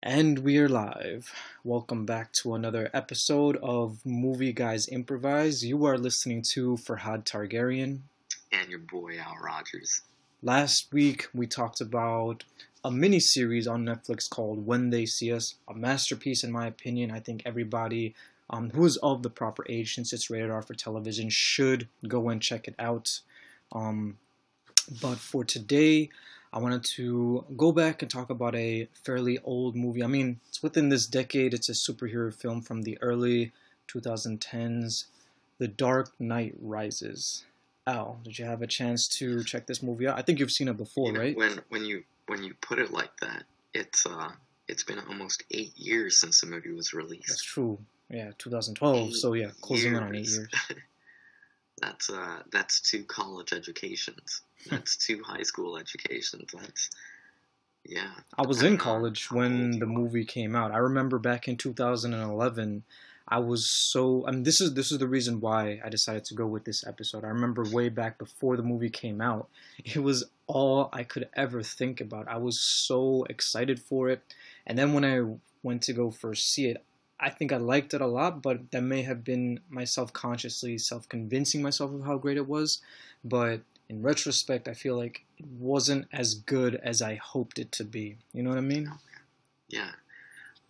And we are live. Welcome back to another episode of Movie Guys Improvise. You are listening to Faerhad Targaryen. And your boy Al Rogers. Last week we talked about a mini series on Netflix called When They See Us, a masterpiece in my opinion. I think everybody who is of the proper age, since it's rated R for television, should go and check it out. But for today, I wanted to go back and talk about a fairly old movie. I mean, it's within this decade. It's a superhero film from the early 2010s, The Dark Knight Rises. Al, did you have a chance to check this movie out? I think you've seen it before, right? When you put it like that, it's been almost 8 years since the movie was released. That's true. Yeah, 2012. So yeah, closing in on 8 years. That's two college educations. That's two high school educations. Yeah. I was in college when the movie came out. I remember back in 2011, I was so. I mean, this is the reason why I decided to go with this episode. I remember way back before the movie came out, it was all I could ever think about. I was so excited for it, and then when I went to go first see it, I think I liked it a lot, but that may have been myself consciously self-convincing myself of how great it was. But in retrospect, I feel like it wasn't as good as I hoped it to be. You know what I mean? Yeah.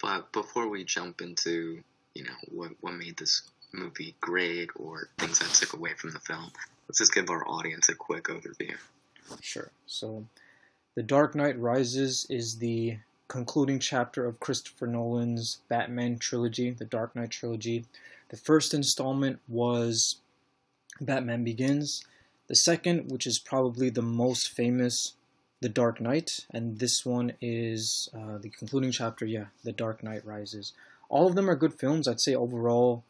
But before we jump into, what made this movie great or things I took away from the film, let's just give our audience a quick overview. Sure. So, The Dark Knight Rises is the concluding chapter of Christopher Nolan's Batman trilogy, the Dark Knight trilogy. The first installment was Batman Begins. The second, which is probably the most famous, The Dark Knight, and this one is the concluding chapter, The Dark Knight Rises. All of them are good films. I'd say overall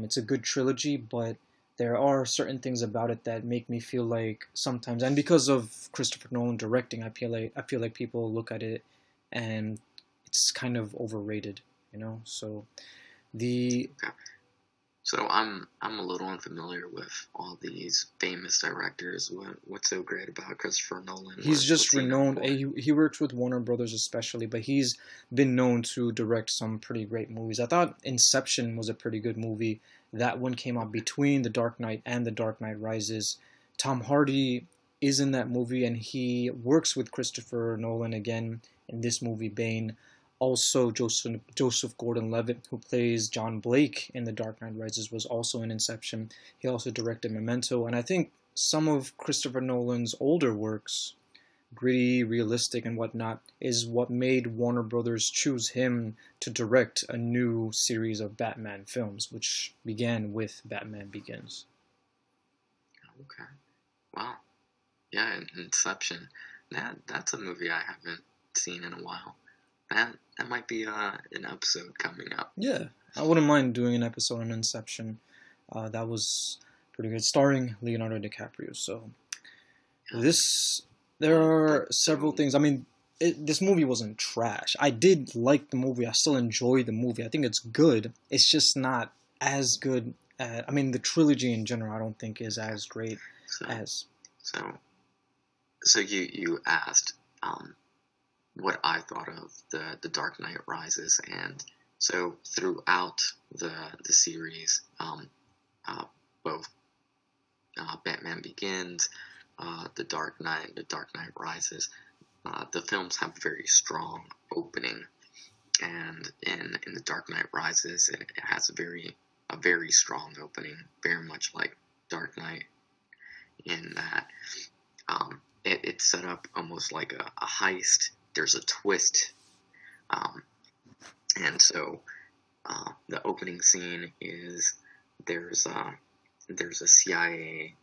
it's a good trilogy, but there are certain things about it that make me feel like sometimes, and because of Christopher Nolan directing, I feel like people look at it and it's kind of overrated, So the Okay. So I'm a little unfamiliar with all these famous directors. What's so great about Christopher Nolan? He's just renowned. He works with Warner Brothers especially, but he's been known to direct some pretty great movies. I thought Inception was a pretty good movie. That one came out between The Dark Knight and The Dark Knight Rises. Tom Hardy is in that movie, and he works with Christopher Nolan again in this movie, Bane. Also, Joseph Gordon-Levitt, who plays John Blake in The Dark Knight Rises, was also in Inception. He also directed Memento, and I think some of Christopher Nolan's older works, gritty, realistic, and whatnot, is what made Warner Brothers choose him to direct a new series of Batman films, which began with Batman Begins. Okay. Wow. Yeah, Inception. That's a movie I haven't seen in a while. That might be an episode coming up. Yeah, I wouldn't mind doing an episode on Inception. That was pretty good, starring Leonardo DiCaprio. So there are several things. I mean, this movie wasn't trash. I did like the movie. I still enjoy the movie. I think it's good. It's just not as good. I mean, the trilogy in general, I don't think is as great as. So you asked what I thought of the Dark Knight Rises, and so throughout the series, both Batman Begins, the Dark Knight Rises, the films have a very strong opening, and in the Dark Knight Rises, it has a very strong opening, very much like Dark Knight, in that it's set up almost like a heist. There's a twist, and so the opening scene is there's a CIA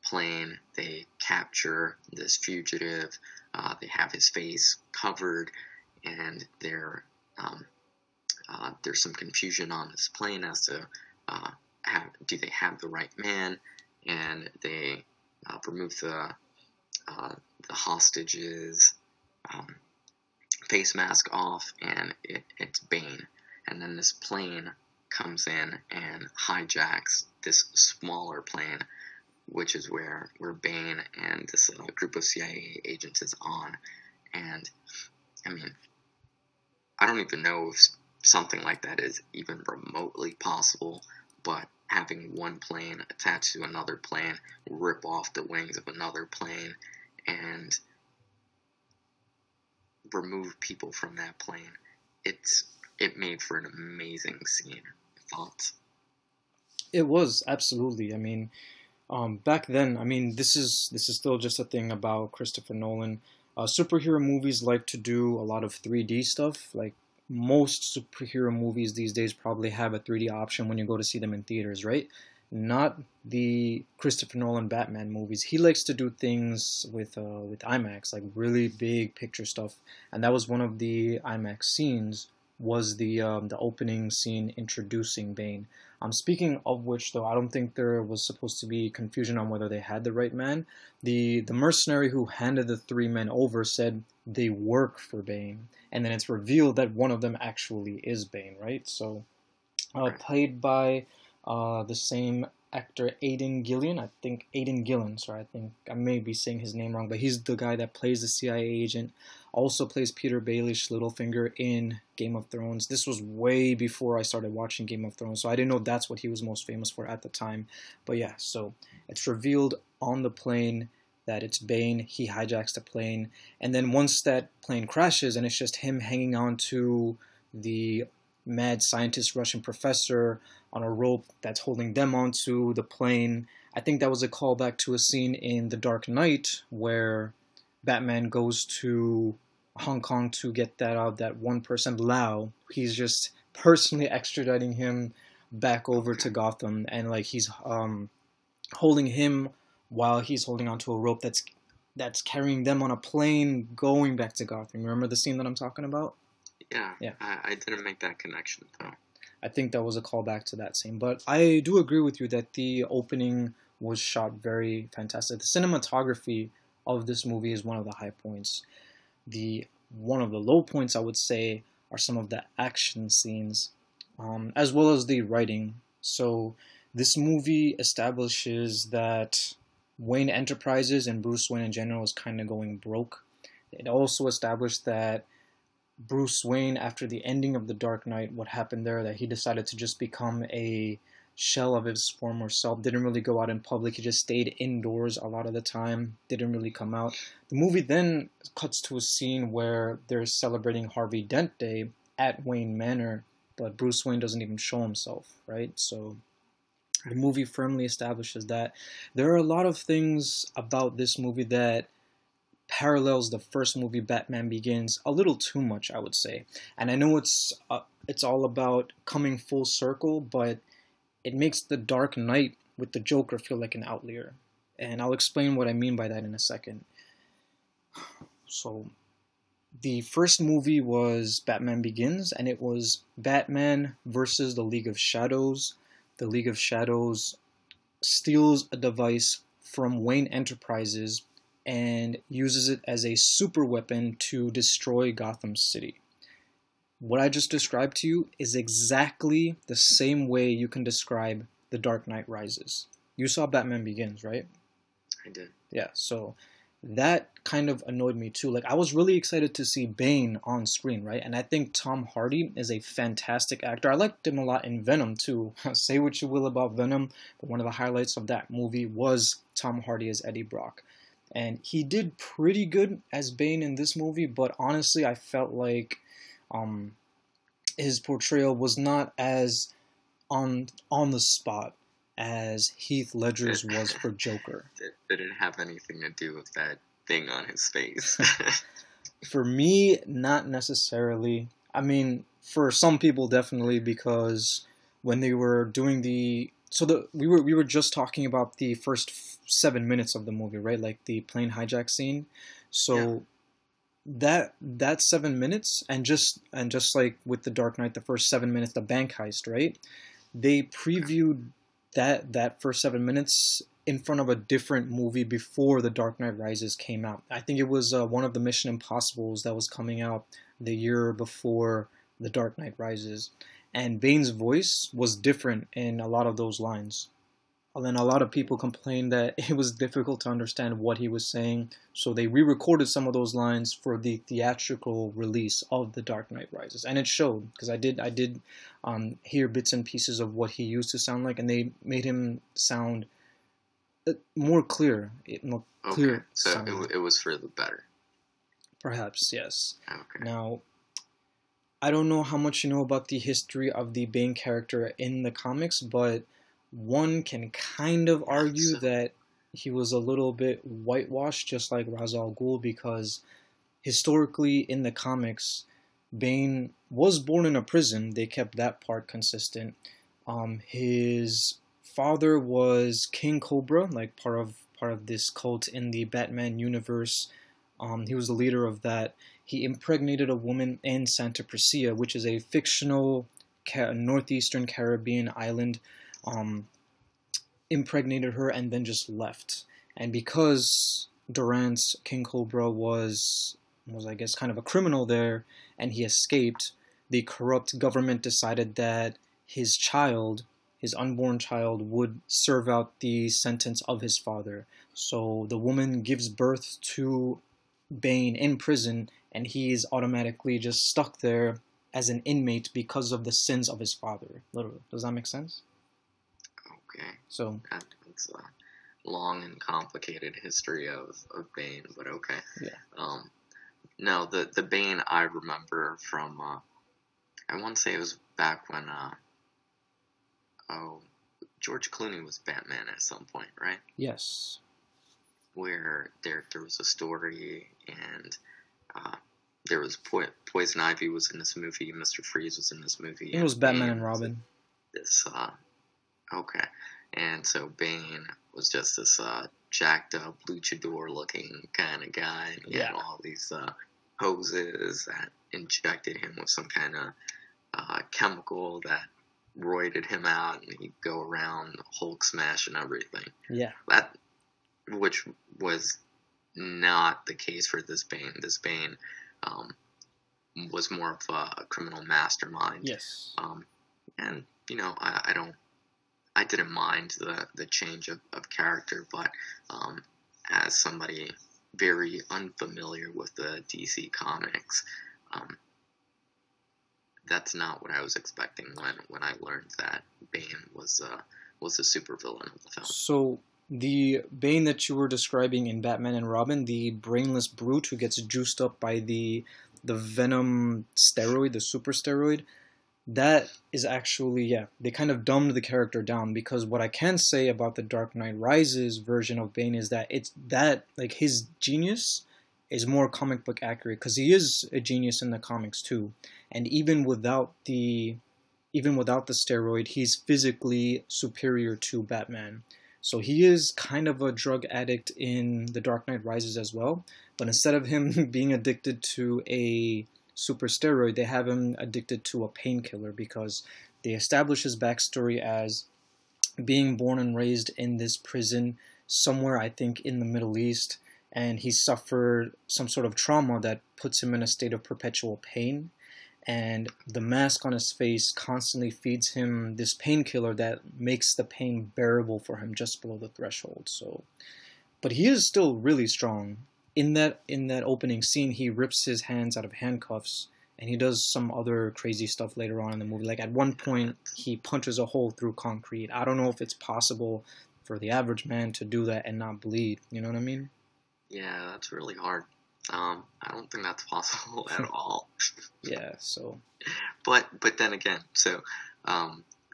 plane. They capture this fugitive. They have his face covered, and there's some confusion on this plane as to do they have the right man, and they remove the hostages. Face mask off, and it's Bane. And then this plane comes in and hijacks this smaller plane, which is where Bane and this group of CIA agents is on. And I mean, I don't even know if something like that is even remotely possible, but having one plane attached to another plane, rip off the wings of another plane, and remove people from that plane, it made for an amazing scene. Thoughts? It was absolutely. I mean, back then, I mean, this is still just a thing about Christopher Nolan. Superhero movies like to do a lot of 3D stuff. Like most superhero movies these days probably have a 3D option when you go to see them in theaters, right? Not the Christopher Nolan Batman movies. He likes to do things with IMAX, like really big picture stuff. And that was one of the IMAX scenes, was the opening scene introducing Bane. Speaking of which, though, I don't think there was supposed to be confusion on whether they had the right man. The mercenary who handed the three men over said they work for Bane, and then it's revealed that one of them actually is Bane, right? So, Right. played by the same actor Aidan Gillen. I think Aidan Gillen. Sorry, I think I may be saying his name wrong, but he's the guy that plays the CIA agent. Also plays Peter Baelish Littlefinger in Game of Thrones. This was way before I started watching Game of Thrones, so I didn't know that's what he was most famous for at the time. But yeah, so it's revealed on the plane that it's Bane. He hijacks the plane, and then once that plane crashes, and it's just him hanging on to the mad scientist Russian professor on a rope that's holding them onto the plane. I think that was a callback to a scene in The Dark Knight where Batman goes to Hong Kong to get that one person, Lau. He's just personally extraditing him back over to Okay. Gotham, and like he's holding him while he's holding onto a rope that's carrying them on a plane going back to Gotham. Remember the scene that I'm talking about? Yeah, Yeah. I didn't make that connection though. I think that was a callback to that scene. But I do agree with you that the opening was shot very fantastic. The cinematography of this movie is one of the high points. The one of the low points, I would say, are some of the action scenes, as well as the writing. So this movie establishes that Wayne Enterprises and Bruce Wayne in general is kind of going broke. It also established that Bruce Wayne, after the ending of The Dark Knight, what happened there, that he decided to just become a shell of his former self, didn't really go out in public, he just stayed indoors a lot of the time, didn't really come out. The movie then cuts to a scene where they're celebrating Harvey Dent Day at Wayne Manor, but Bruce Wayne doesn't even show himself, right? So the movie firmly establishes that. There are a lot of things about this movie that parallels the first movie, Batman Begins, a little too much, I would say. And I know it's all about coming full circle, but it makes The Dark Knight with the Joker feel like an outlier. And I'll explain what I mean by that in a second. So, the first movie was Batman Begins, and it was Batman versus the League of Shadows. The League of Shadows steals a device from Wayne Enterprises and uses it as a super weapon to destroy Gotham City. What I just described to you is exactly the same way you can describe The Dark Knight Rises. You saw Batman Begins, right? I did. Yeah, so that kind of annoyed me too. Like, I was really excited to see Bane on screen, right? And I think Tom Hardy is a fantastic actor. I liked him a lot in Venom too. Say what you will about Venom, but one of the highlights of that movie was Tom Hardy as Eddie Brock. And he did pretty good as Bane in this movie, but honestly, I felt like um, his portrayal was not as on the spot as Heath It, Ledger's was for Joker. it didn't have anything to do with that thing on his face. For me, not necessarily. I mean, for some people, definitely, because when they were doing we were just talking about the first 7 minutes of the movie, right? Like the plane hijack scene. Yeah. So that 7 minutes, and just like with The Dark Knight, the first 7 minutes, the bank heist, right? They previewed that first 7 minutes in front of a different movie before The Dark Knight Rises came out. I think it was one of the Mission Impossibles that was coming out the year before The Dark Knight Rises, and Bane's voice was different in a lot of those lines. And then a lot of people complained that it was difficult to understand what he was saying, so they re-recorded some of those lines for the theatrical release of The Dark Knight Rises, and it showed because I did hear bits and pieces of what he used to sound like, and they made him sound more clear, Okay, so it was for the better. Perhaps, yes. Okay. Now, I don't know how much you know about the history of the Bane character in the comics, but one can kind of argue that he was a little bit whitewashed, just like Ra's al Ghul, because historically in the comics, Bane was born in a prison. They kept that part consistent. His father was King Cobra, like part of this cult in the Batman universe. He was the leader of that. He impregnated a woman in Santa Priscilla, which is a fictional northeastern Caribbean island. Impregnated her and then just left. And because Durant's King Cobra was I guess kind of a criminal there, and he escaped, the corrupt government decided that his unborn child, would serve out the sentence of his father. So the woman gives birth to Bane in prison, and he is automatically just stuck there as an inmate because of the sins of his father. Literally. Does that make sense? Okay. So that's a long and complicated history of Bane, but okay. Yeah. No, the Bane I remember from I want to say it was back when George Clooney was Batman at some point, right? Yes. Where there was a story, and there was Poison Ivy was in this movie, Mr. Freeze was in this movie. It was Batman and Robin. Okay. And so Bane was just this jacked up luchador looking kind of guy, and he had all these hoses that injected him with some kind of chemical that roided him out, and he'd go around Hulk smash and everything. Yeah. Which was not the case for this Bane. This Bane was more of a criminal mastermind. Yes. And I didn't mind the change of character, but as somebody very unfamiliar with the DC comics, that's not what I was expecting when I learned that Bane was a supervillain of the film. So the Bane that you were describing in Batman and Robin, the brainless brute who gets juiced up by the Venom steroid, the super steroid, that is actually, they kind of dumbed the character down, because what I can say about the Dark Knight Rises version of Bane is that his genius is more comic book accurate, because he is a genius in the comics too, and even without the steroid, he's physically superior to Batman. So he is kind of a drug addict in The Dark Knight Rises as well, but instead of him being addicted to a super steroid, they have him addicted to a painkiller, because they establish his backstory as being born and raised in this prison somewhere, I think, in the Middle East, and he suffered some sort of trauma that puts him in a state of perpetual pain, and the mask on his face constantly feeds him this painkiller that makes the pain bearable for him just below the threshold. So, but he is still really strong. In that opening scene, he rips his hands out of handcuffs, and he does some other crazy stuff later on in the movie. Like at one point, he punches a hole through concrete. I don't know if it's possible for the average man to do that and not bleed. You know what I mean? Yeah, that's really hard. I don't think that's possible at all. Yeah, so. But then again, so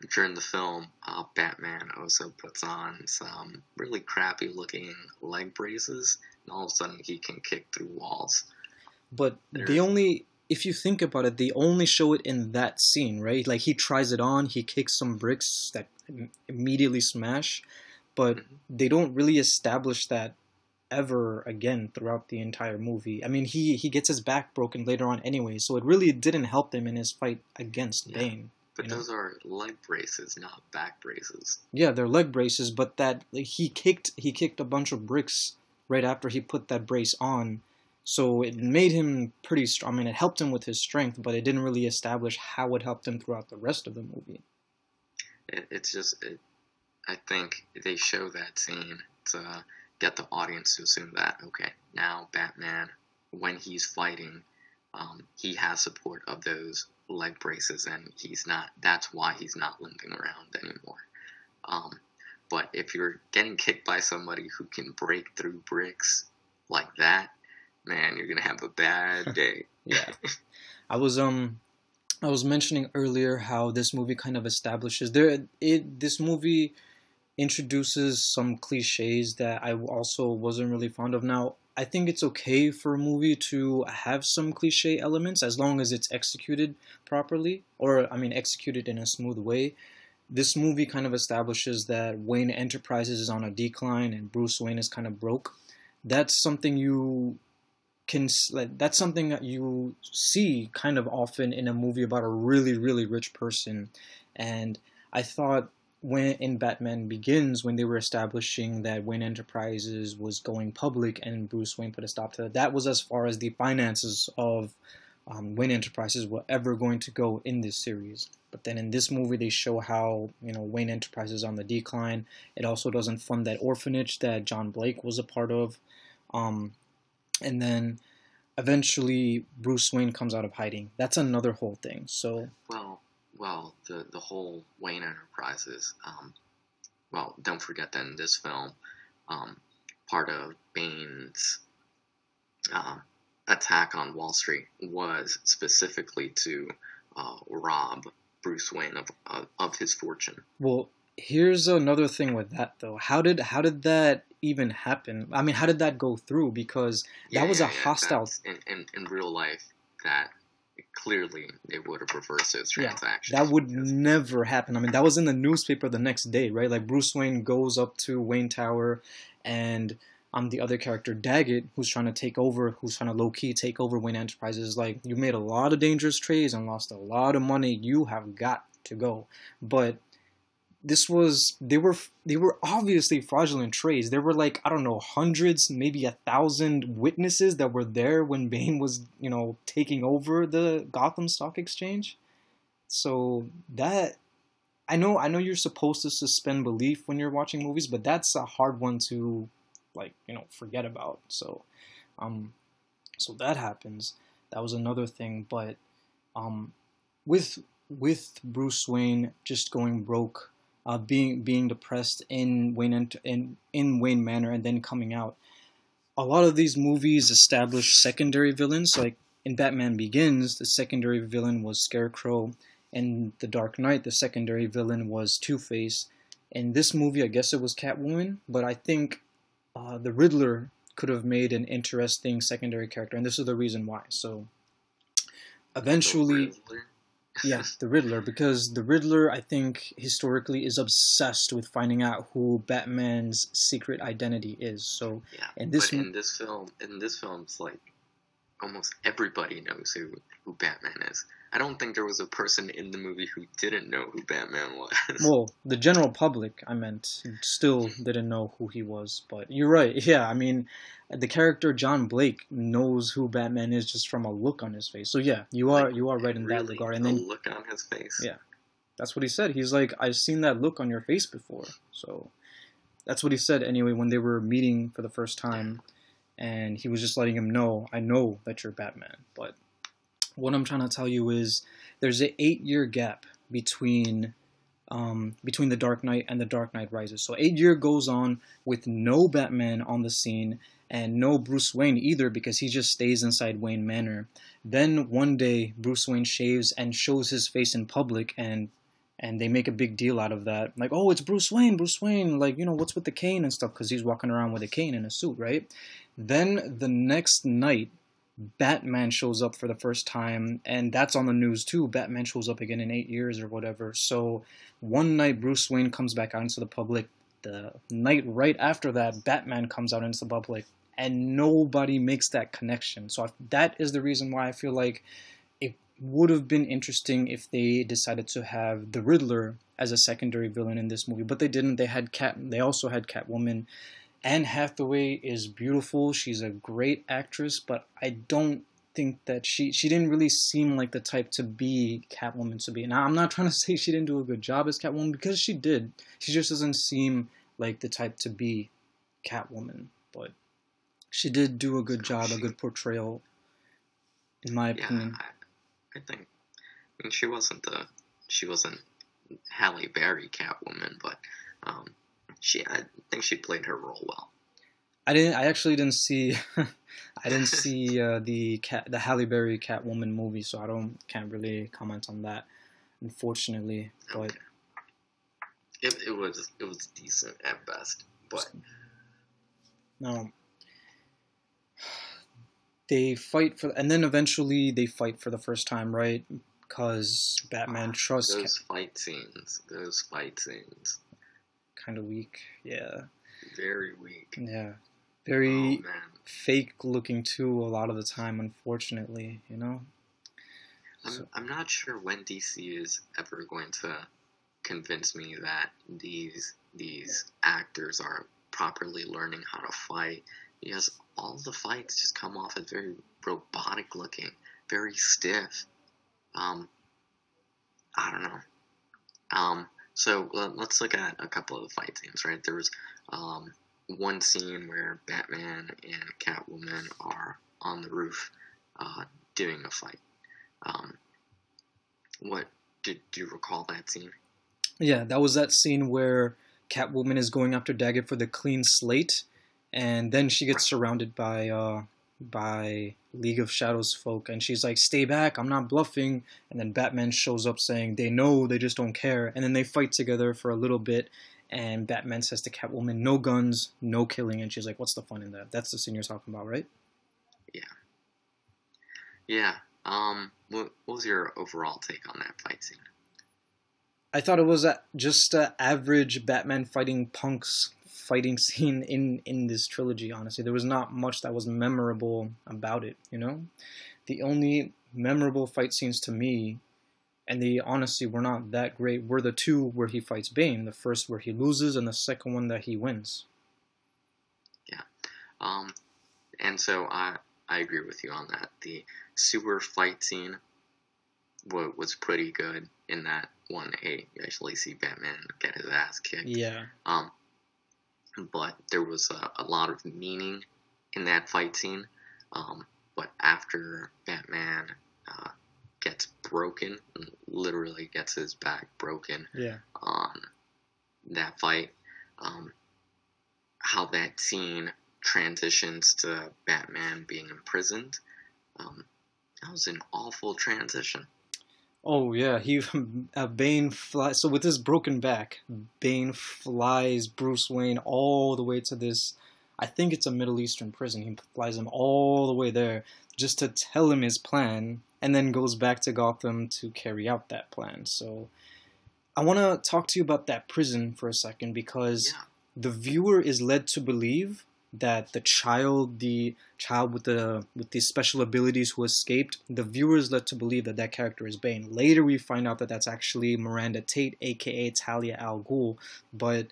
during the film, Batman also puts on some really crappy looking leg braces, and all of a sudden he can kick through walls. But if you think about it, they only show it in that scene, right? Like he tries it on, he kicks some bricks that immediately smash, but they don't really establish that ever again throughout the entire movie. I mean, he gets his back broken later on anyway, so it really didn't help him in his fight against Bane. But those are leg braces, not back braces. Yeah, they're leg braces, but he kicked a bunch of bricks right after he put that brace on, so it made him pretty strong. I mean, it helped him with his strength, but it didn't really establish how it helped him throughout the rest of the movie. It's just I think they show that scene to get the audience to assume that, okay, now Batman, when he's fighting, he has support of those leg braces, and he's not. That's why he's not limping around anymore. Um, but if you're getting kicked by somebody who can break through bricks like that, man, you're gonna have a bad day. Yeah. I was mentioning earlier how this movie kind of establishes this movie introduces some cliches that I also wasn't really fond of. Now, I think it's okay for a movie to have some cliche elements as long as it's executed properly, or I mean executed in a smooth way. This movie kind of establishes that Wayne Enterprises is on a decline and Bruce Wayne is kind of broke. That's something you that's something that you see kind of often in a movie about a really, really rich person. And I thought when in Batman Begins, when they were establishing that Wayne Enterprises was going public and Bruce Wayne put a stop to that, that was as far as the finances of Wayne Enterprises were ever going to go in this series. But then in this movie, they show how, you know, Wayne Enterprises is on the decline. It also doesn't fund that orphanage that John Blake was a part of. And then eventually Bruce Wayne comes out of hiding. That's another whole thing. So well, the whole Wayne Enterprises. Well, don't forget that in this film, part of Bane's attack on Wall Street was specifically to rob Bruce Wayne of his fortune. Well, here's another thing with that though. How did that even happen? I mean, how did that go through? Because that was a hostile. In real life, that clearly they would have reversed those transactions. That would never happen. I mean, that was in the newspaper the next day, right? Like Bruce Wayne goes up to Wayne Tower, and the other character Daggett, who's trying to low key take over Wayne Enterprises, is like, you made a lot of dangerous trades and lost a lot of money. You have got to go. But they were obviously fraudulent trades. There were like, I don't know, hundreds, maybe 1,000 witnesses that were there when Bane was, you know, taking over the Gotham Stock Exchange. So that I know you're supposed to suspend belief when you're watching movies, but that's a hard one to, like, you know, forget about. So so that happens. That was another thing. But with Bruce Wayne just going broke, being depressed in Wayne Manor and then coming out, a lot of these movies establish secondary villains. Like in Batman Begins, the secondary villain was Scarecrow. In The Dark Knight, the secondary villain was Two-Face. In this movie, I guess it was Catwoman, but I think the Riddler could have made an interesting secondary character, and this is the reason why. So eventually, yeah, the Riddler, because the Riddler, I think, historically is obsessed with finding out who Batman's secret identity is. So yeah, in this film, it's like almost everybody knows who Batman is. I don't think there was a person in the movie who didn't know who Batman was. Well, the general public, I meant, still didn't know who he was. But you're right. Yeah, I mean, the character John Blake knows who Batman is just from a look on his face. So yeah, you are right in that regard. And then the look on his face. Yeah, that's what he said. He's like, I've seen that look on your face before. So that's what he said anyway when they were meeting for the first time, and he was just letting him know, I know that you're Batman, but what I'm trying to tell you is there's an 8-year gap between The Dark Knight and The Dark Knight Rises. So 8 years goes on with no Batman on the scene and no Bruce Wayne either, because he just stays inside Wayne Manor. Then one day Bruce Wayne shaves and shows his face in public, and they make a big deal out of that. Like, oh, it's Bruce Wayne, like, you know, what's with the cane and stuff, because he's walking around with a cane and a suit, right? Then the next night, Batman shows up for the first time, and that's on the news too. Batman shows up again in 8 years or whatever. So one night Bruce Wayne comes back out into the public. The night right after that, Batman comes out into the public, and nobody makes that connection. So that is the reason why I feel like it would have been interesting if they decided to have the Riddler as a secondary villain in this movie, but they didn't. They also had Catwoman. Anne Hathaway is beautiful. She's a great actress, but I don't think that she didn't really seem like the type to be Catwoman to be. Now, I'm not trying to say she didn't do a good job as Catwoman, because she did. She just doesn't seem like the type to be Catwoman. But she did do a good job, a good portrayal, in my opinion. I think. I mean, she wasn't Halle Berry Catwoman, but I think she played her role well. I actually didn't see I didn't see the Halle Berry Catwoman movie, so can't really comment on that, unfortunately. But okay. It was decent at best, but no. They fight and then eventually they fight for the first time, right? Because Batman trusts those fight scenes. Kind of weak, yeah. Very weak. Yeah. Very fake looking too a lot of the time, unfortunately, you know? I'm not sure when DC is ever going to convince me that these actors are properly learning how to fight, because all the fights just come off as very robotic looking, very stiff. I don't know. So let's look at a couple of the fight scenes, right? There was one scene where Batman and Catwoman are on the roof doing a fight. What did you recall that scene? Yeah, that was that scene where Catwoman is going after Daggett for the clean slate, and then she gets surrounded by League of Shadows folk, and she's like, "Stay back, I'm not bluffing." And then Batman shows up saying, "They know, they just don't care." And then they fight together for a little bit, and Batman says to Catwoman, "No guns, no killing." And she's like, "What's the fun in that?" That's the scene you're talking about, right? Yeah. What was your overall take on that fight scene? I thought it was just an average Batman fighting punks fighting scene in this trilogy, honestly. There was not much that was memorable about it, you know? The only memorable fight scenes to me, and they honestly were not that great, were the two where he fights Bane. The first where he loses, and the second one that he wins. Yeah. And so I agree with you on that. The sewer fight scene was pretty good in that one. You actually see Batman get his ass kicked. Yeah. But there was a lot of meaning in that fight scene. But after Batman gets broken, literally gets his back broken on that fight, how that scene transitions to Batman being imprisoned, that was an awful transition. Oh yeah, Bane flies. So with his broken back, Bane flies Bruce Wayne all the way to this, I think it's a Middle Eastern prison. He flies him all the way there just to tell him his plan, and then goes back to Gotham to carry out that plan. So I want to talk to you about that prison for a second, because the viewer is led to believe that the child with the special abilities who escaped, the viewer is led to believe that that character is Bane. Later we find out that that's actually Miranda Tate, aka Talia al Ghul. But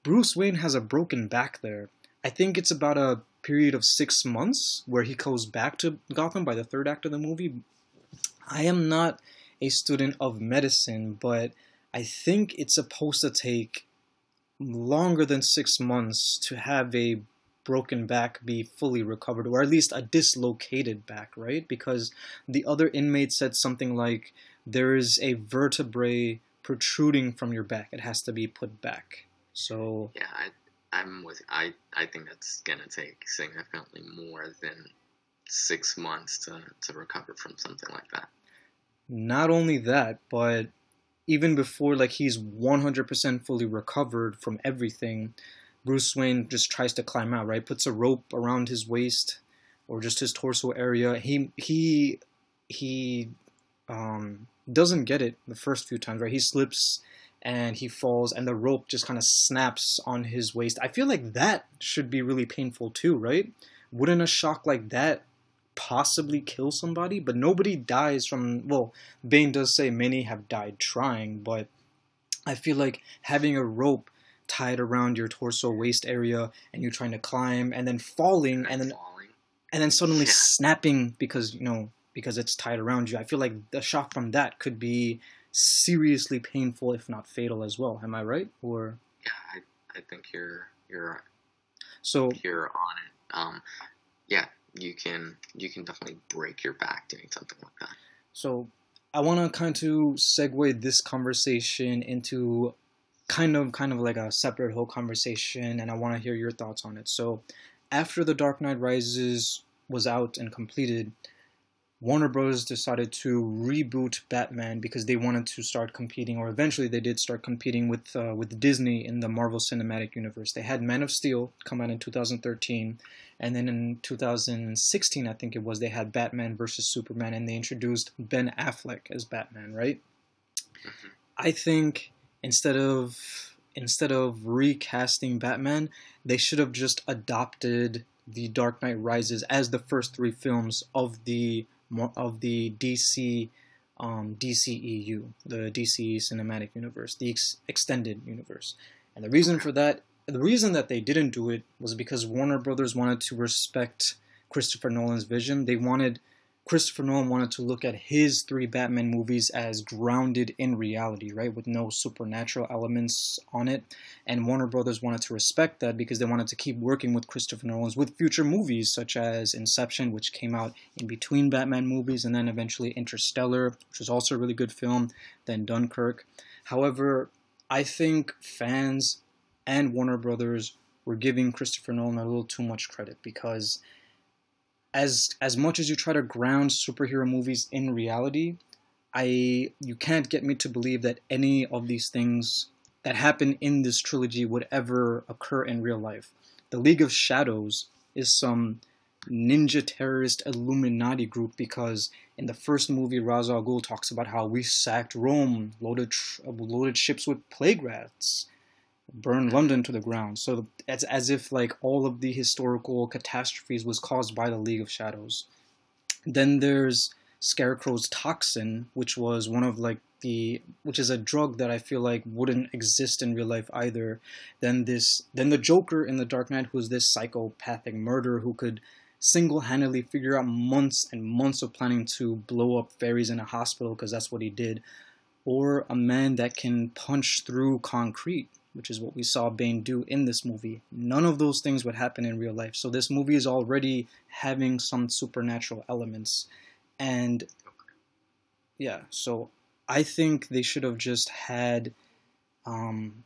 Bruce Wayne has a broken back there. I think it's about a period of 6 months where he goes back to Gotham by the third act of the movie. I am not a student of medicine, but I think it's supposed to take longer than 6 months to have a broken back be fully recovered, or at least a dislocated back, right? Because the other inmate said something like, there is a vertebrae protruding from your back, it has to be put back. So yeah, I'm with I think that's gonna take significantly more than 6 months to recover from something like that. Not only that, but even before he's 100% fully recovered from everything, Bruce Wayne just tries to climb out, right? Puts a rope around his waist or just his torso area. He doesn't get it the first few times, right? He slips and he falls, and the rope just kind of snaps on his waist. I feel like that should be really painful too, right? Wouldn't a shock like that possibly kill somebody? But nobody dies from, well, Bane does say many have died trying, but I feel like having a rope tied around your torso waist area and you're trying to climb and then falling and then suddenly Yeah, snapping because because it's tied around you. I feel like the shock from that could be seriously painful, if not fatal, as well. Am I right? Or yeah. I think so you're on it. Yeah, you can definitely break your back doing something like that. so I want to kind of segue this conversation into kind of like a separate whole conversation, and I want to hear your thoughts on it. So after The Dark Knight Rises was out and completed, Warner Bros. Decided to reboot Batman because they wanted to start competing, or eventually they did start competing with Disney in the Marvel Cinematic Universe. They had Man of Steel come out in 2013, and then in 2016, I think it was, they had Batman versus Superman, and they introduced Ben Affleck as Batman. Right? Hmm. I think instead of recasting Batman, they should have just adopted The Dark Knight Rises as the first three films of the DCEU, the DC Cinematic Universe, the extended universe. And Okay. the reason that they didn't do it was because Warner Brothers wanted to respect Christopher Nolan's vision. Christopher Nolan wanted to look at his three Batman movies as grounded in reality, right, with no supernatural elements on it. And Warner Brothers wanted to respect that because they wanted to keep working with Christopher Nolan's with future movies such as Inception, which came out in between Batman movies, and then eventually Interstellar, which was also a really good film, then Dunkirk. However, I think fans and Warner Brothers were giving Christopher Nolan a little too much credit because as much as you try to ground superhero movies in reality, you can't get me to believe that any of these things that happen in this trilogy would ever occur in real life. The League of Shadows is some ninja terrorist Illuminati group because in the first movie, Ra's al Ghul talks about how we sacked Rome, loaded ships with plague rats, burned Hmm. London to the ground. So it's as if like all of the historical catastrophes was caused by the League of Shadows. Then there's Scarecrow's toxin, which was one of like which is a drug that I feel like wouldn't exist in real life either. Then the Joker in the Dark Knight, who's this psychopathic murderer who could single-handedly figure out months and months of planning to blow up fairies in a hospital because that's what he did, or a man that can punch through concrete, which is what we saw Bane do in this movie. None of those things would happen in real life. So this movie is already having some supernatural elements. And yeah, so I think they should have just had um,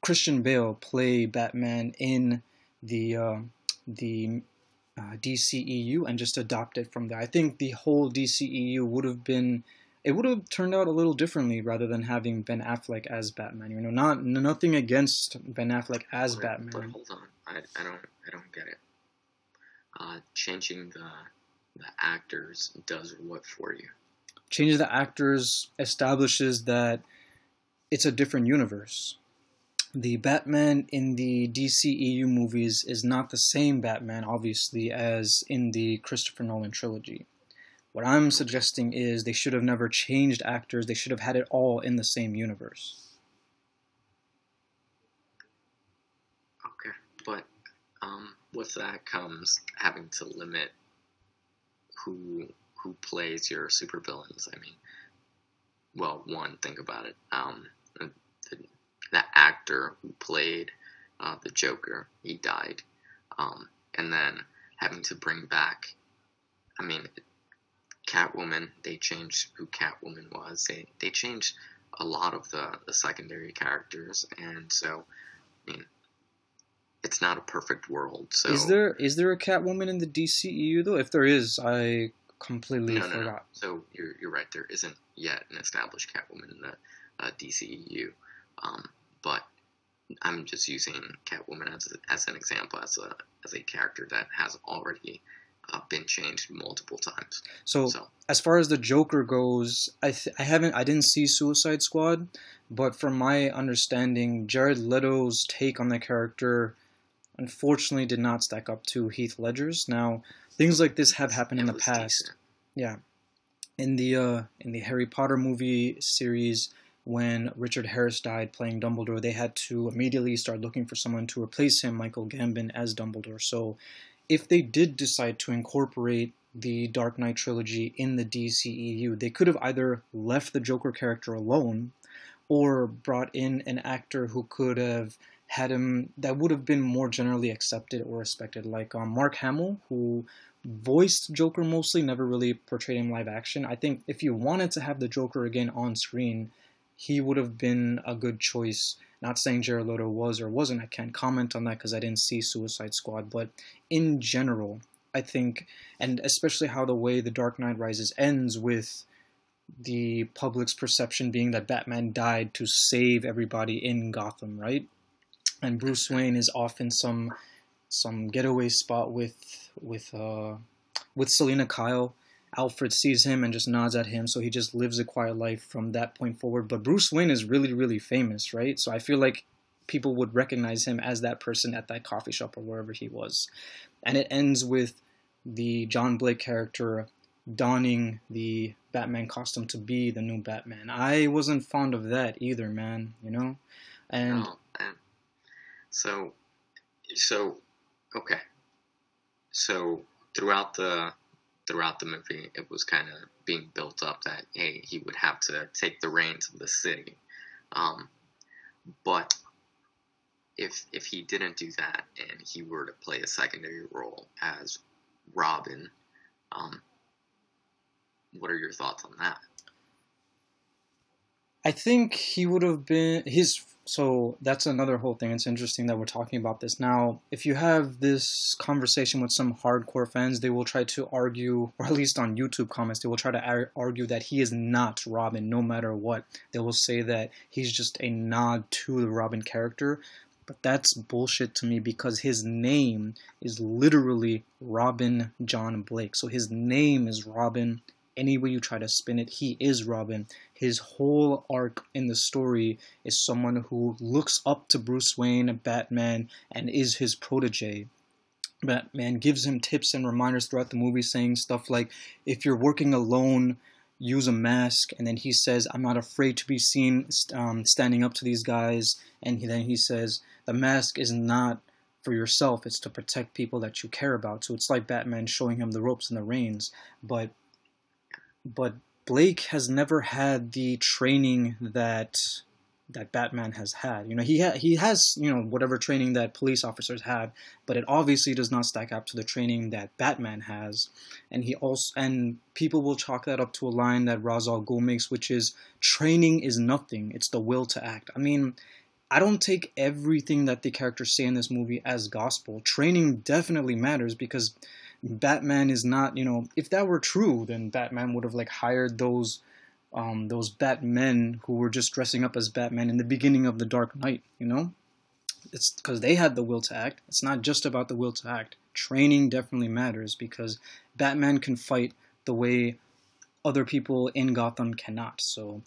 Christian Bale play Batman in the DCEU and just adopt it from there. I think the whole DCEU would have turned out a little differently rather than having Ben Affleck as Batman. Not nothing against Ben Affleck as But Batman. hold on, I don't get it. Changing the actors does what for you? Changing the actors establishes that it's a different universe. The Batman in the DCEU movies is not the same Batman, obviously, as in the Christopher Nolan trilogy. What I'm Okay, suggesting is they should have never changed actors. They should have had it all in the same universe. okay, but with that comes having to limit who plays your supervillains. I mean, well, one, think about it. The, the actor who played the Joker, he died, and then having to bring back. I mean, Catwoman. They changed who Catwoman was. They changed a lot of the secondary characters, and so I mean, it's not a perfect world. So Is there a Catwoman in the DCEU though? If there is, I completely no, no, no. forgot. So you're right. There isn't yet an established Catwoman in the DCEU, but I'm just using Catwoman as an example, as a character that has already been changed multiple times. So So as far as the Joker goes, I didn't see Suicide Squad, but from my understanding, Jared Leto's take on the character unfortunately did not stack up to Heath Ledger's. Now, things like this have happened in it the was past. decent. Yeah, in the Harry Potter movie series, when Richard Harris died playing Dumbledore, they had to immediately start looking for someone to replace him, Michael Gambon as Dumbledore. So if they did decide to incorporate the Dark Knight trilogy in the DCEU, they could have either left the Joker character alone or brought in an actor who could have had him that would have been more generally accepted or respected, like Mark Hamill, who voiced Joker mostly, never really portrayed him live action. I think if you wanted to have the Joker again on screen, he would have been a good choice. Not saying Jared Leto was or wasn't. I can't comment on that because I didn't see Suicide Squad. But in general, I think, and especially how the way The Dark Knight Rises ends with the public's perception being that Batman died to save everybody in Gotham, right? And Bruce Wayne is off in some getaway spot with Selena Kyle. Alfred sees him and just nods at him, so he just lives a quiet life from that point forward. But Bruce Wayne is really, really famous, right? So I feel like people would recognize him as that person at that coffee shop or wherever he was. And it ends with the John Blake character donning the Batman costume to be the new Batman. I wasn't fond of that either, man, you know? And Oh, and so okay. So throughout the movie, it was kind of being built up that hey, he would have to take the reins of the city. Um, but if he didn't do that and he were to play a secondary role as Robin, um, what are your thoughts on that? I think he would have been his. So that's another whole thing. It's interesting that we're talking about this now. If you have this conversation with some hardcore fans, they will try to argue, or at least on YouTube comments, they will try to argue that he is not Robin, no matter what. They will say that he's just a nod to the Robin character. But that's bullshit to me because his name is literally Robin John Blake. So his name is Robin. Any way you try to spin it, he is Robin. His whole arc in the story is someone who looks up to Bruce Wayne, Batman, and is his protege. Batman gives him tips and reminders throughout the movie saying stuff like, if you're working alone, use a mask. And then he says, I'm not afraid to be seen standing up to these guys. And then he says, the mask is not for yourself, it's to protect people that you care about. So it's like Batman showing him the ropes and the reins. But Blake has never had the training that Batman has had. You know, he has, you know, whatever training that police officers have, but it obviously does not stack up to the training that Batman has. And people will chalk that up to a line that Ra's al Ghul makes, which is, training is nothing, it's the will to act. I mean, I don't take everything that the characters say in this movie as gospel. Training definitely matters because Batman is not, you know, if that were true, then Batman would have like hired those Batmen who were just dressing up as Batman in the beginning of The Dark Knight, you know? It's because they had the will to act. It's not just about the will to act. Training definitely matters because Batman can fight the way other people in Gotham cannot. So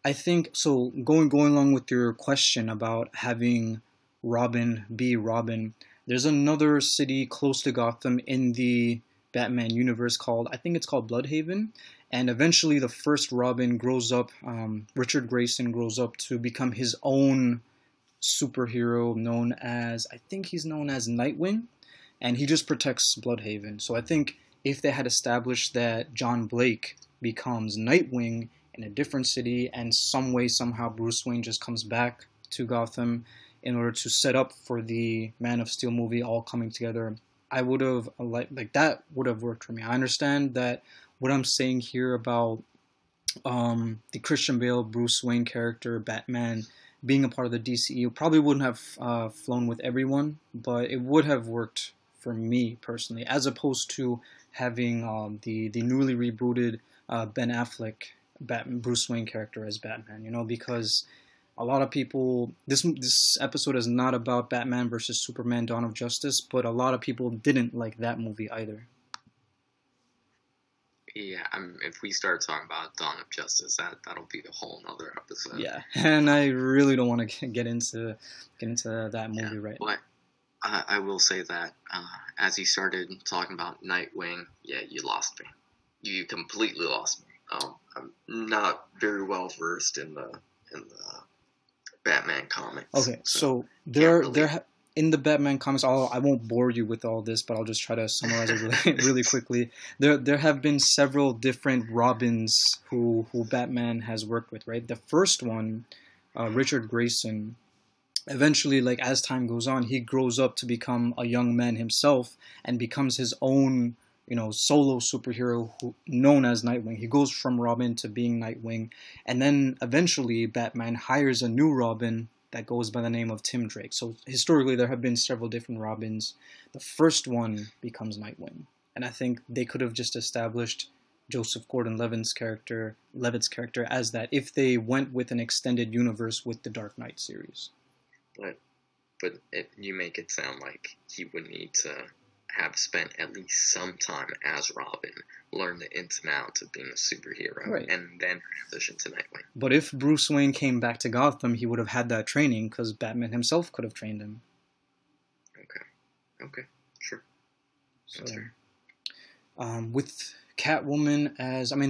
I think, so going along with your question about having Robin be Robin, there's another city close to Gotham in the Batman universe called, I think it's called Bloodhaven. And eventually the first Robin grows up, Richard Grayson grows up to become his own superhero known as, I think he's known as Nightwing. And he just protects Bloodhaven. So I think if they had established that John Blake becomes Nightwing in a different city and some way, somehow Bruce Wayne just comes back to Gotham in order to set up for the Man of Steel movie all coming together, I would have, like that would have worked for me. I understand that what I'm saying here about the Christian Bale, Bruce Wayne character, Batman, being a part of the DCEU probably wouldn't have flown with everyone, but it would have worked for me personally, as opposed to having the newly rebooted Ben Affleck Bruce Wayne character as Batman, you know, because a lot of people, this episode is not about Batman versus Superman Dawn of Justice, but a lot of people didn't like that movie either. Yeah, if we start talking about Dawn of Justice, that'll be a whole nother episode. Yeah, and I really don't want to get into that movie right now. But I will say that as you started talking about Nightwing, yeah, you lost me. You completely lost me. I'm not very well versed in the Batman comics. Okay, so there in the Batman comics, I won't bore you with all this, but I'll just try to summarize it really, really quickly. There have been several different Robins who Batman has worked with, right? The first one, Richard Grayson, eventually, like as time goes on, he grows up to become a young man himself and becomes his own, solo superhero known as Nightwing. He goes from Robin to being Nightwing, and then eventually Batman hires a new Robin that goes by the name of Tim Drake. So historically, there have been several different Robins. The first one becomes Nightwing, and I think they could have just established Joseph Gordon-Levitt's character as that if they went with an extended universe with the Dark Knight series. But you make it sound like he would need to have spent at least some time as Robin, learn the ins and outs of being a superhero, right, and then transition to Nightwing. But if Bruce Wayne came back to Gotham, he would have had that training because Batman himself could have trained him. Okay, sure. That's fair. With Catwoman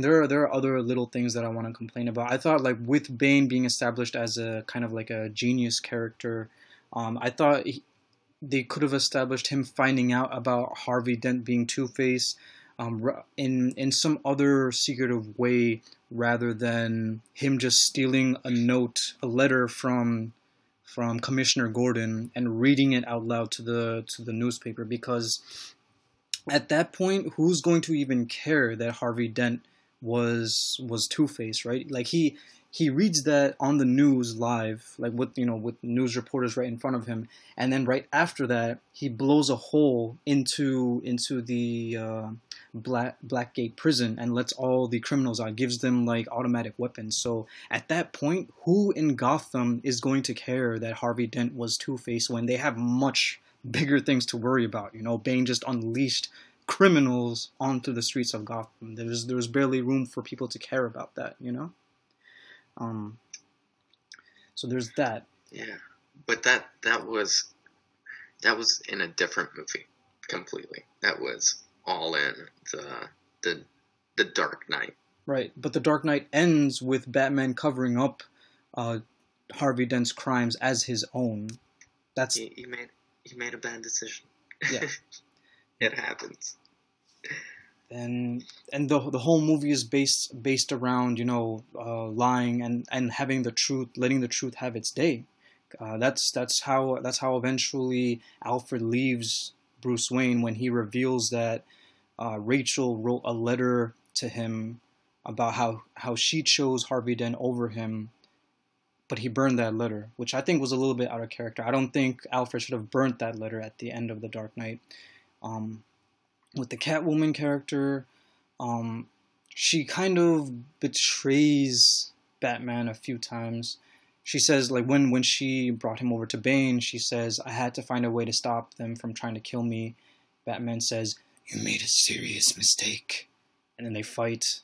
there are other little things that I want to complain about. I thought, like, with Bane being established as a kind of like a genius character, I thought they could have established him finding out about Harvey Dent being Two-Face in some other secretive way, rather than him just stealing a letter from Commissioner Gordon and reading it out loud to the newspaper. Because at that point, who's going to even care that Harvey Dent was Two-Face, right? Like, he reads that on the news live, like with news reporters right in front of him, and then right after that, he blows a hole into the Blackgate prison and lets all the criminals out, gives them like automatic weapons. So at that point, who in Gotham is going to care that Harvey Dent was Two-Face when they have much bigger things to worry about? Bane just unleashed criminals onto the streets of Gotham. There's barely room for people to care about that, So there's that. Yeah, but that was in a different movie completely. That was all in the Dark Knight. Right, but the Dark Knight ends with Batman covering up Harvey Dent's crimes as his own. That's he made a bad decision. Yeah, it happens. And the whole movie is based around lying and having the truth, letting the truth have its day. That's how eventually Alfred leaves Bruce Wayne, when he reveals that Rachel wrote a letter to him about how she chose Harvey Dent over him, but he burned that letter, which I think was a little bit out of character. I don't think Alfred should have burnt that letter at the end of The Dark Knight. With the Catwoman character, she kind of betrays Batman a few times. She says, like, when she brought him over to Bane, she says, "I had to find a way to stop them from trying to kill me." Batman says, "You made a serious mistake." And then they fight.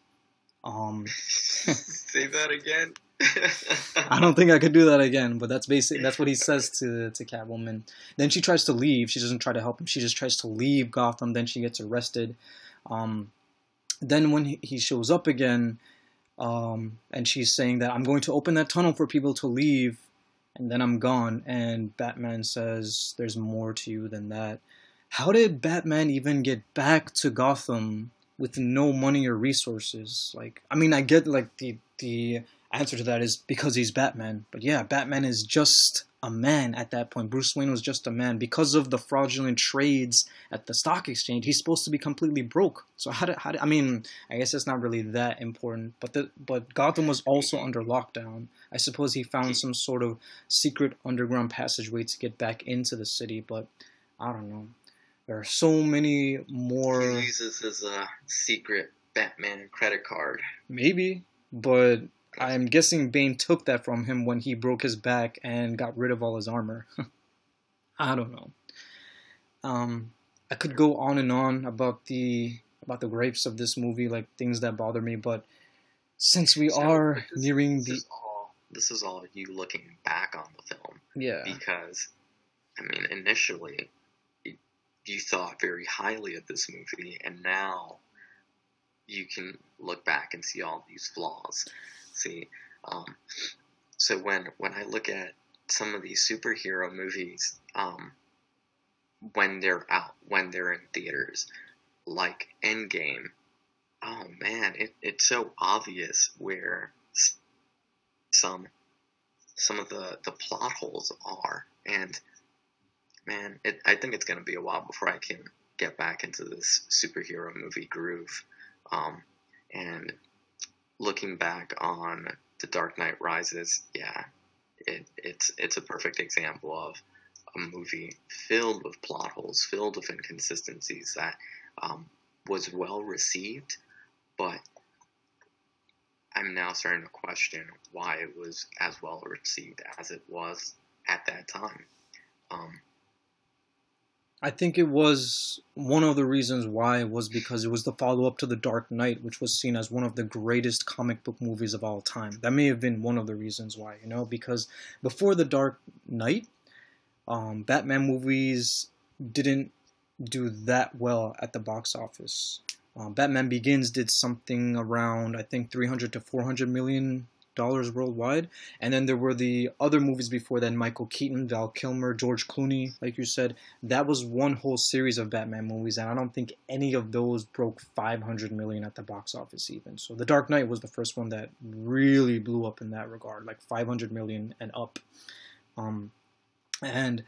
Say that again. I don't think I could do that again, but that's what he says to Catwoman. Then she tries to leave. She doesn't try to help him. She just tries to leave Gotham. Then she gets arrested. Then when he shows up again, and she's saying that, "I'm going to open that tunnel for people to leave, and then I'm gone." And Batman says, "There's more to you than that." How did Batman even get back to Gotham with no money or resources? Like, I mean, I get, like, the answer to that is because he's Batman. But yeah, Batman is just a man at that point. Bruce Wayne was just a man. Because of the fraudulent trades at the stock exchange, he's supposed to be completely broke. So I mean, I guess it's not really that important. But Gotham was also under lockdown. I suppose he found some sort of secret underground passageway to get back into the city, but I don't know. There are so many more. He uses his secret Batman credit card. Maybe, but I'm guessing Bane took that from him when he broke his back and got rid of all his armor. I don't know. I could go on and on about the gripes of this movie, like things that bother me, but since we are nearing this is all you looking back on the film. Yeah. Because, I mean, initially, you thought very highly of this movie, and now you can look back and see all these flaws. See, so when I look at some of these superhero movies, when they're out, when they're in theaters, like Endgame. Oh man, it's so obvious where some some of the plot holes are, and man, I think it's gonna be a while before I can get back into this superhero movie groove. Um, and looking back on The Dark Knight Rises, yeah, it's a perfect example of a movie filled with plot holes, filled with inconsistencies that um, was well received, but I'm now starting to question why it was as well received as it was at that time. Um, I think it was one of the reasons why was because it was the follow up to The Dark Knight, which was seen as one of the greatest comic book movies of all time. That may have been one of the reasons why, because before The Dark Knight, Batman movies didn't do that well at the box office. Batman Begins did something around, I think, 300 to 400 million dollars worldwide, and then there were the other movies before then: Michael Keaton, Val Kilmer, George Clooney, like you said. That was one whole series of Batman movies, and I don't think any of those broke 500 million at the box office even. So The Dark Knight was the first one that really blew up in that regard, like 500 million and up. And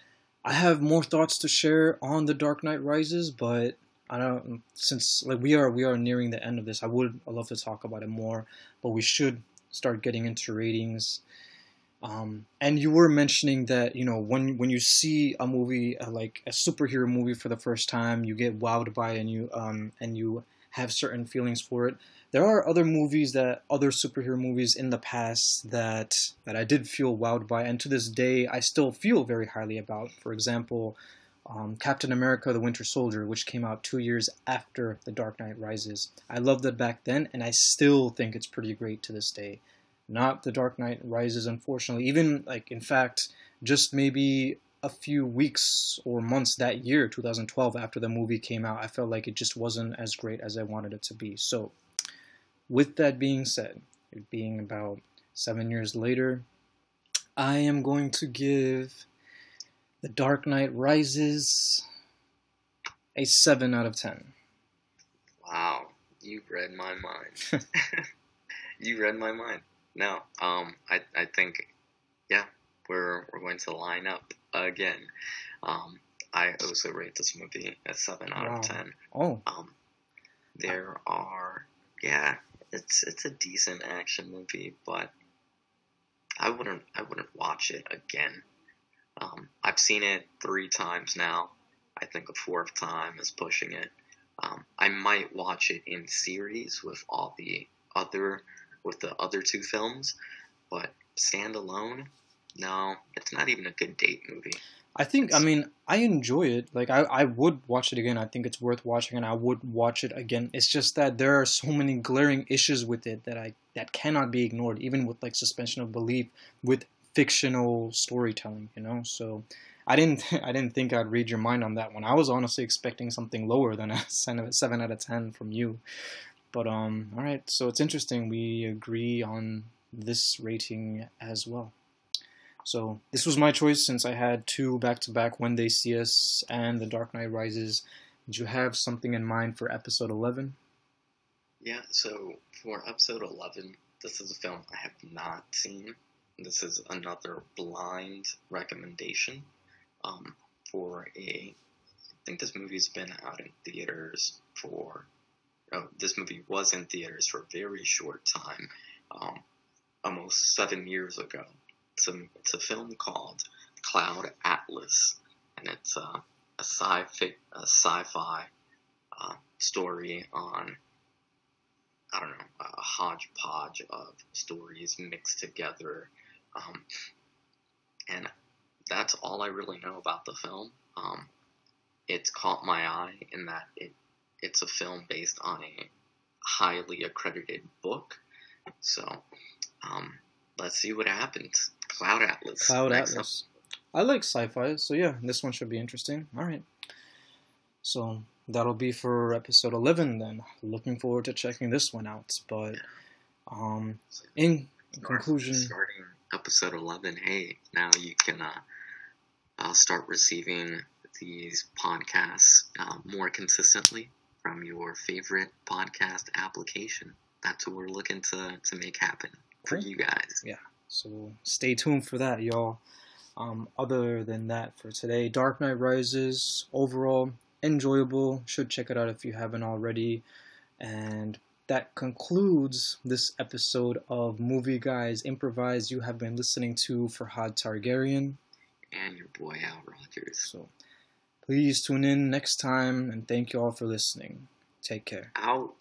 I have more thoughts to share on The Dark Knight Rises, but I don't, since like we are nearing the end of this, I love to talk about it more, but we should start getting into ratings. And you were mentioning that when you see a movie like a superhero movie for the first time, you get wowed by it, and you have certain feelings for it. There are other superhero movies in the past that I did feel wowed by, and to this day I still feel very highly about. For example, Captain America: The Winter Soldier, which came out 2 years after The Dark Knight Rises. I loved it back then, and I still think it's pretty great to this day. Not The Dark Knight Rises, unfortunately. Even, in fact, just maybe a few weeks or months that year, 2012, after the movie came out, I felt like it just wasn't as great as I wanted it to be. So, with that being said, it being about 7 years later, I am going to give The Dark Knight Rises a 7 out of 10. wow, you read my mind. You read my mind. No, I think, yeah, we're going to line up again. I also rate this movie a 7 out of 10. Oh. There are, yeah, it's a decent action movie, but I wouldn't watch it again. I've seen it 3 times now. I think a 4th time is pushing it. I might watch it in series with the other 2 films, but standalone, no, it's not even a good date movie. I enjoy it. Like, I would watch it again. I think it's worth watching, and I would watch it again. It's just that there are so many glaring issues with it that cannot be ignored, even with suspension of belief with fictional storytelling. So I didn't think I'd read your mind on that one. I was honestly expecting something lower than a 7 out of 10 from you. But all right, so it's interesting. We agree on this rating as well. So this was my choice since I had 2 back-to-back When They See Us and The Dark Knight Rises. Did you have something in mind for episode 11? Yeah, so for episode 11, this is a film I have not seen. This is another blind recommendation I think this movie's been out in theaters this movie was in theaters for a very short time, almost 7 years ago. It's a film called Cloud Atlas, and it's a sci-fi story on, I don't know, a hodgepodge of stories mixed together, and that's all I really know about the film. It's caught my eye in that it's a film based on a highly accredited book. So, let's see what happens. Cloud Atlas. Cloud Atlas. I like sci-fi, so yeah, this one should be interesting. All right. So that'll be for episode 11 then. Looking forward to checking this one out. But in conclusion, starting episode 11, hey, now you can start receiving these podcasts more consistently from your favorite podcast application. That's what we're looking to make happen for you guys. Yeah, so stay tuned for that, y'all. Other than that, for today, Dark Knight Rises, overall enjoyable. Should check it out if you haven't already. And that concludes this episode of Movie Guys Improvise. You have been listening to Faerhad Targaryen. And your boy Al Rogers. So please tune in next time, and thank you all for listening. Take care. Out.